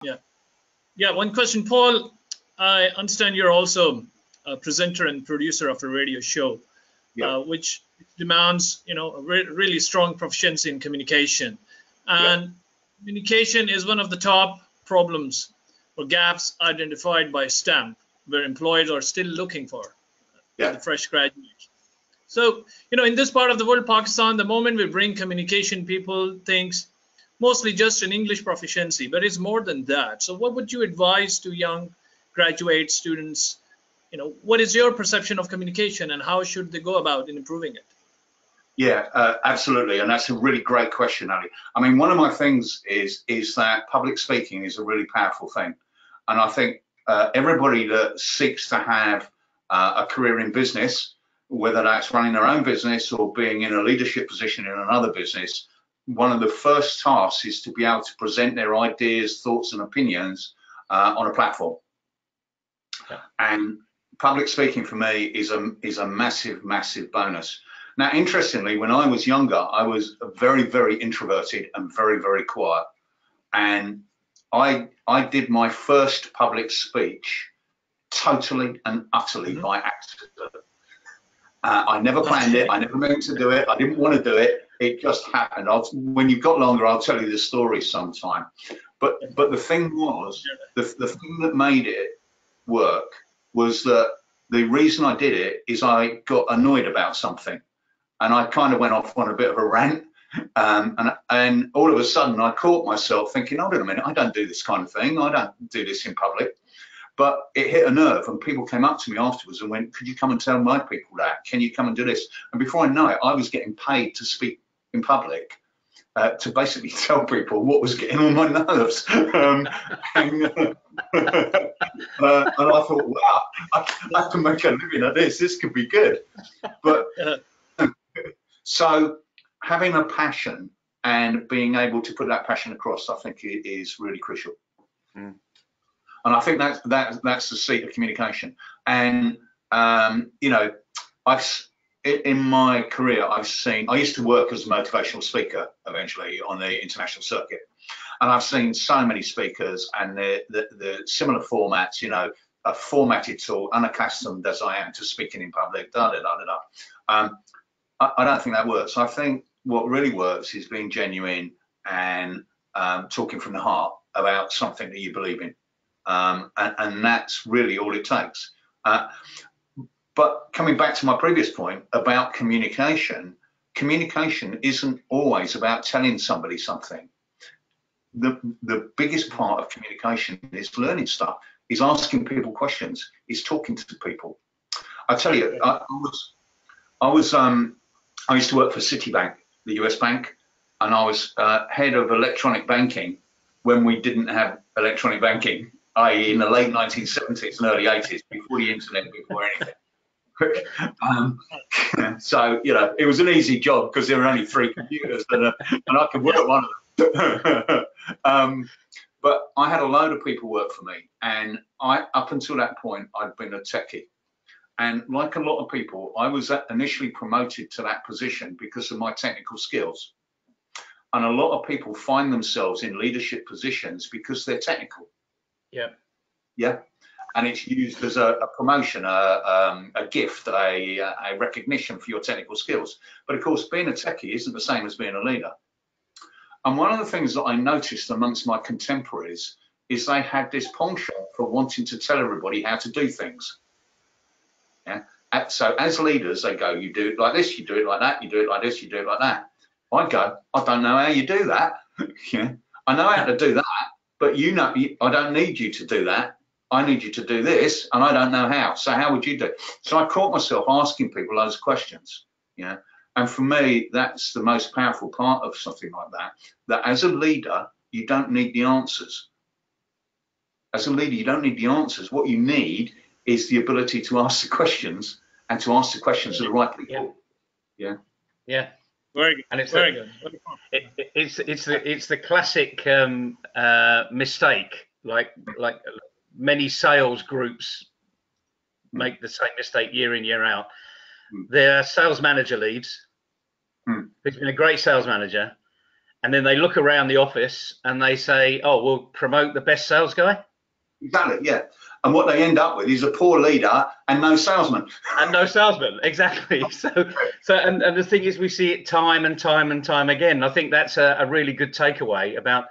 Yeah. Yeah. One question, Paul. I understand you're also a presenter and producer of a radio show, Yeah. which demands, a really strong proficiency in communication. And communication is one of the top problems or gaps identified by STEM, where employers are still looking for the fresh graduates. So, in this part of the world, Pakistan, the moment we bring communication, people think mostly just an English proficiency, but it's more than that. So what would you advise to young graduate students? What is your perception of communication and how should they go about in improving it? Yeah, absolutely. And that's a really great question, Ali. I mean, one of my things is that public speaking is a really powerful thing. And I think everybody that seeks to have a career in business, whether that's running their own business or being in a leadership position in another business, one of the first tasks is to be able to present their ideas, thoughts, and opinions on a platform. Yeah. And public speaking for me is a massive, massive bonus. Now, interestingly, when I was younger, I was very, very introverted and very, very quiet. And I did my first public speech totally and utterly by accident. I never planned it. I never meant to do it. I didn't want to do it. It just happened. When you've got longer, I'll tell you the story sometime. But the thing was, the thing that made it work was that the reason I did it is I got annoyed about something. And I kind of went off on a bit of a rant, and all of a sudden I caught myself thinking, hold on a minute, I don't do this kind of thing. I don't do this in public. But it hit a nerve, and people came up to me afterwards and went, could you come and tell my people that? Can you come and do this? And before I know it, I was getting paid to speak in public, to basically tell people what was getting on my nerves. And I thought, wow, I can make a living at this. This could be good. But so having a passion and being able to put that passion across, I think it is really crucial. And I think that's the seat of communication. And in my career, I used to work as a motivational speaker eventually on the international circuit, and I've seen so many speakers and the similar formats, a formatted tool, unaccustomed as I am to speaking in public, I don't think that works. I think what really works is being genuine and talking from the heart about something that you believe in. And that's really all it takes. But coming back to my previous point about communication isn't always about telling somebody something. The biggest part of communication is learning stuff, is asking people questions, is talking to people. I tell you, I used to work for Citibank, the US bank, and I was head of electronic banking when we didn't have electronic banking, i.e. in the late 1970s and early 80s, before the internet, before anything. So, it was an easy job because there were only 3 computers and I could work one of them. But I had a load of people work for me, and up until that point, I'd been a techie. And like a lot of people, I was initially promoted to that position because of my technical skills. And a lot of people find themselves in leadership positions because they're technical. Yeah. Yeah. And it's used as a promotion, a gift, a recognition for your technical skills. But of course, being a techie isn't the same as being a leader. And one of the things that I noticed amongst my contemporaries is they had this penchant for wanting to tell everybody how to do things. Yeah. So as leaders, they go, you do it like this, you do it like that, you do it like this, you do it like that. I go, I don't know how you do that. I know how to do that, but I don't need you to do that. I need you to do this, and I don't know how. So how would you do it? So I caught myself asking people those questions. And for me, that's the most powerful part of something like that. That as a leader, you don't need the answers. As a leader, you don't need the answers. What you need is the ability to ask the questions, and to ask the questions to the right people. Yeah. Yeah. Very good. And it's very good. It's the classic mistake, like many sales groups make the same mistake year in, year out. Their sales manager leaves, who's been a great sales manager, and then they look around the office and they say, "Oh, we'll promote the best sales guy." Exactly, yeah. And what they end up with is a poor leader and no salesman. And no salesman, exactly. And the thing is, we see it time and time and time again. I think that's a really good takeaway about